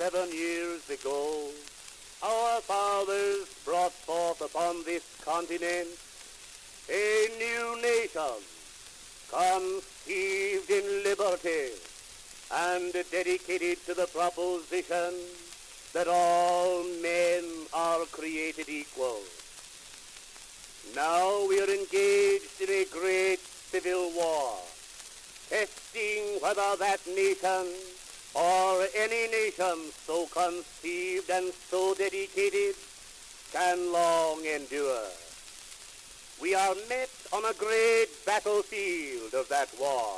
7 years ago, our fathers brought forth upon this continent a new nation, conceived in liberty and dedicated to the proposition that all men are created equal. Now we are engaged in a great civil war, testing whether that nation or any nation so conceived and so dedicated can long endure. We are met on a great battlefield of that war.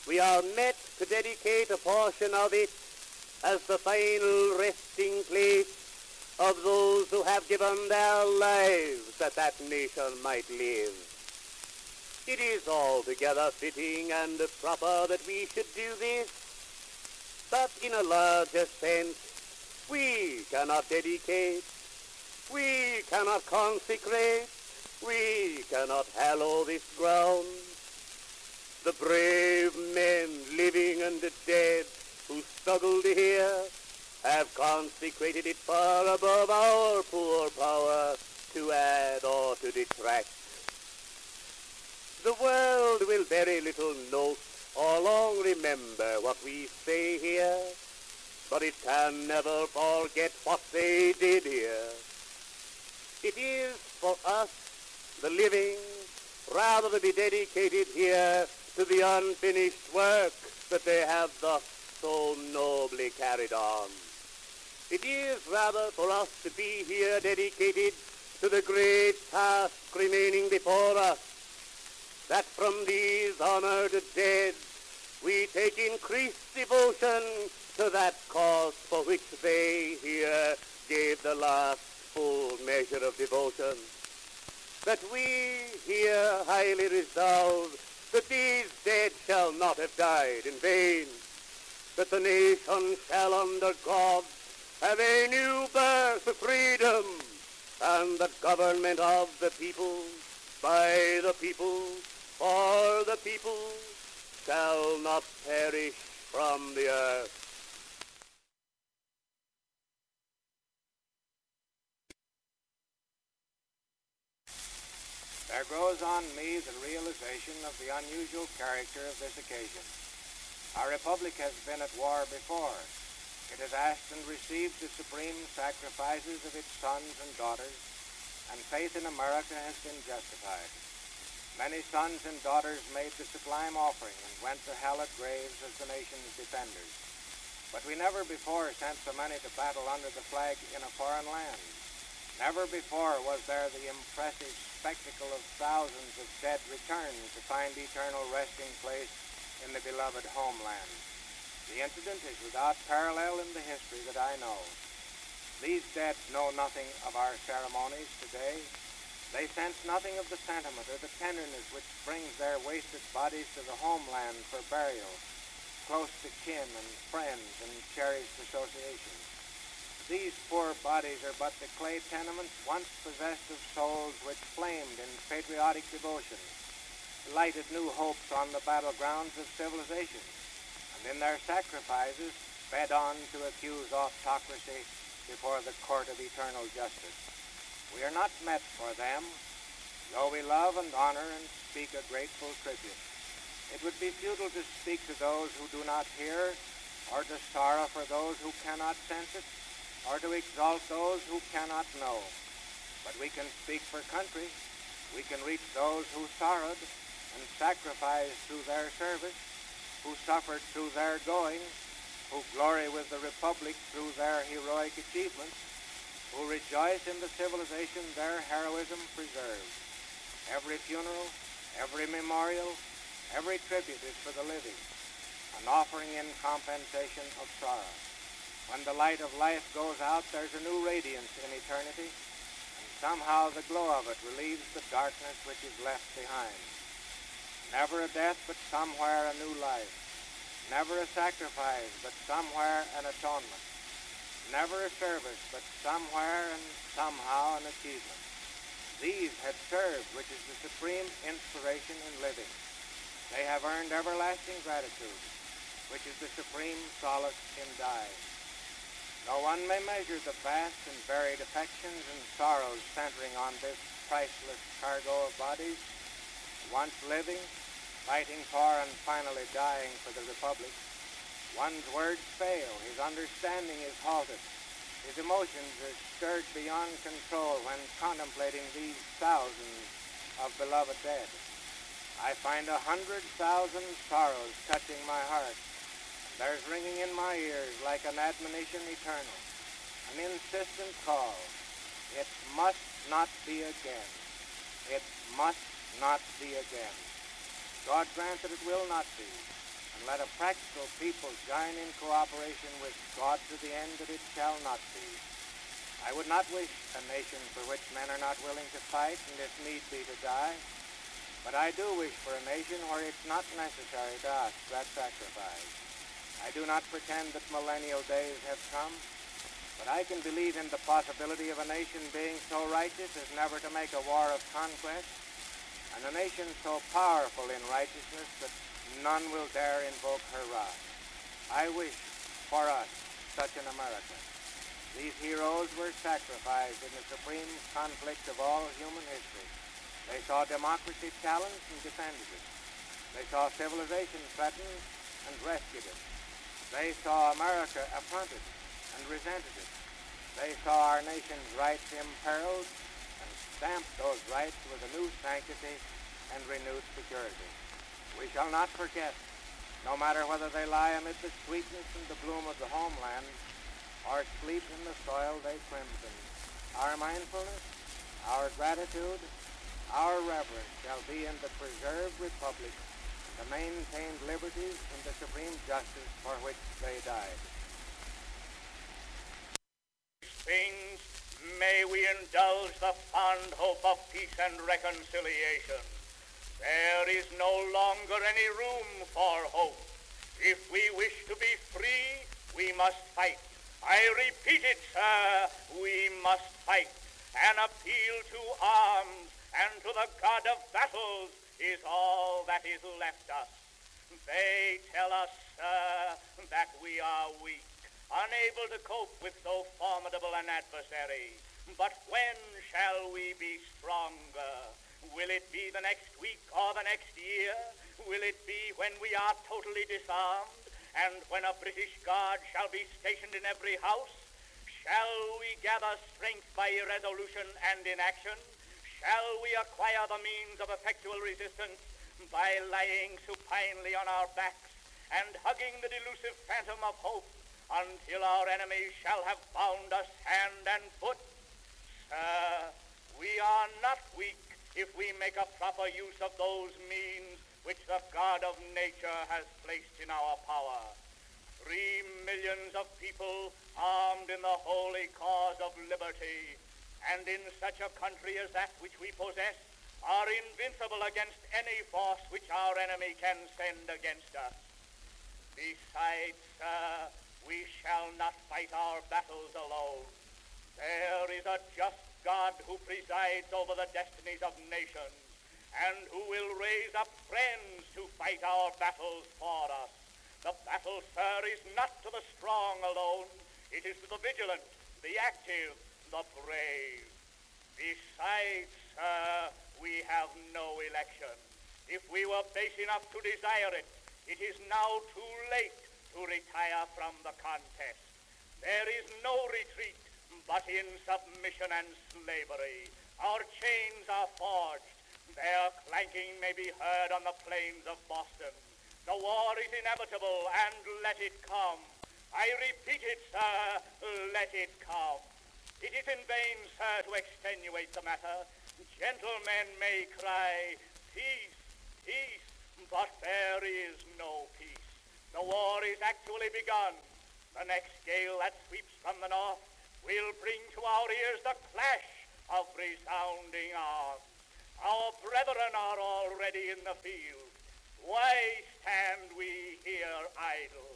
We are met to dedicate a portion of it as the final resting place of those who have given their lives that that nation might live. It is altogether fitting and proper that we should do this, but in a larger sense, we cannot dedicate, we cannot consecrate, we cannot hallow this ground. The brave men, living and dead, who struggled here, have consecrated it far above our poor power to add or to detract. The world will very little note or long remember what we say here, but it can never forget what they did here. It is for us, the living, rather to be dedicated here to the unfinished work that they have thus so nobly carried on. It is rather for us to be here dedicated to the great task remaining before us, that from these honored dead we take increased devotion to that cause for which they here gave the last full measure of devotion. That we here highly resolve that these dead shall not have died in vain, that the nation shall under God have a new birth of freedom, and the government of the people, by the people, for the people, shall not perish from the earth. There grows on me the realization of the unusual character of this occasion. Our republic has been at war before. It has asked and received the supreme sacrifices of its sons and daughters, and faith in America has been justified. Many sons and daughters made the sublime offering and went to hallowed graves as the nation's defenders. But we never before sent so many to battle under the flag in a foreign land. Never before was there the impressive spectacle of thousands of dead return to find eternal resting place in the beloved homeland. The incident is without parallel in the history that I know. These dead know nothing of our ceremonies today. They sense nothing of the sentiment or the tenderness which brings their wasted bodies to the homeland for burial, close to kin and friends and cherished associations. These poor bodies are but the clay tenements once possessed of souls which flamed in patriotic devotion, lighted new hopes on the battlegrounds of civilization, and in their sacrifices sped on to accuse autocracy before the court of eternal justice. We are not met for them, though we love and honor and speak a grateful tribute. It would be futile to speak to those who do not hear, or to sorrow for those who cannot sense it, or to exalt those who cannot know. But we can speak for country. We can reach those who sorrowed and sacrificed through their service, who suffered through their going, who glory with the Republic through their heroic achievements, who rejoice in the civilization their heroism preserves. Every funeral, every memorial, every tribute is for the living, an offering in compensation of sorrow. When the light of life goes out, there's a new radiance in eternity, and somehow the glow of it relieves the darkness which is left behind. Never a death, but somewhere a new life. Never a sacrifice, but somewhere an atonement. Never a service, but somewhere and somehow an achievement. These had served, which is the supreme inspiration in living. They have earned everlasting gratitude, which is the supreme solace in dying. No one may measure the vast and varied affections and sorrows centering on this priceless cargo of bodies, once living, fighting for and finally dying for the Republic. One's words fail, his understanding is halted, his emotions are stirred beyond control when contemplating these thousands of beloved dead. I find 100,000 sorrows touching my heart. There's ringing in my ears like an admonition eternal, an insistent call. It must not be again. It must not be again. God grant that it will not be, and let a practical people join in cooperation with God to the end that it shall not be. I would not wish a nation for which men are not willing to fight and if need be to die, but I do wish for a nation where it's not necessary to ask that sacrifice. I do not pretend that millennial days have come, but I can believe in the possibility of a nation being so righteous as never to make a war of conquest, and a nation so powerful in righteousness that none will dare invoke her wrath. I wish for us such an America. These heroes were sacrificed in the supreme conflict of all human history. They saw democracy challenged and defended it. They saw civilization threatened and rescued it. They saw America affronted and resented it. They saw our nation's rights imperiled and stamped those rights with a new sanctity and renewed security. We shall not forget, no matter whether they lie amid the sweetness and the bloom of the homeland or sleep in the soil they crimson. Our mindfulness, our gratitude, our reverence shall be in the preserved republic, the maintained liberties, and the supreme justice for which they died. Things may we indulge the fond hope of peace and reconciliation. There is no longer any room for hope. If we wish to be free, we must fight. I repeat it, sir, we must fight. An appeal to arms and to the God of battles is all that is left us. They tell us, sir, that we are weak, unable to cope with so formidable an adversary. But when shall we be stronger? Will it be the next week or the next year? Will it be when we are totally disarmed and when a British Guard shall be stationed in every house? Shall we gather strength by irresolution and inaction? Shall we acquire the means of effectual resistance by lying supinely on our backs and hugging the delusive phantom of hope until our enemies shall have bound us hand and foot? Sir, we are not weak if we make a proper use of those means which the God of nature has placed in our power. 3 millions of people armed in the holy cause of liberty, and in such a country as that which we possess, are invincible against any force which our enemy can send against us. Besides, sir, we shall not fight our battles alone. There is a just God who presides over the destinies of nations, and who will raise up friends to fight our battles for us. The battle, sir, is not to the strong alone. It is to the vigilant, the active, the brave. Besides, sir, we have no election. If we were base enough to desire it, it is now too late to retire from the contest. There is no retreat but in submission and slavery. Our chains are forged. Their clanking may be heard on the plains of Boston. The war is inevitable, and let it come. I repeat it, sir, let it come. It is in vain, sir, to extenuate the matter. Gentlemen may cry, peace, peace, but there is no peace. The war is actually begun. The next gale that sweeps from the north will bring to our ears the clash of resounding arms. Our brethren are already in the field. Why stand we here idle?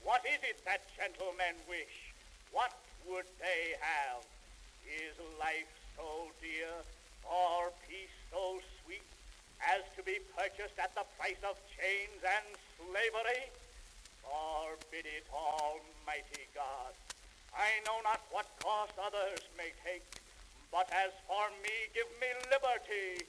What is it that gentlemen wish? What would they have? Is life so dear, or peace so sweet, as to be purchased at the price of chains and slavery? Forbid it, Almighty God. I know not what cost others may take, but as for me, give me liberty,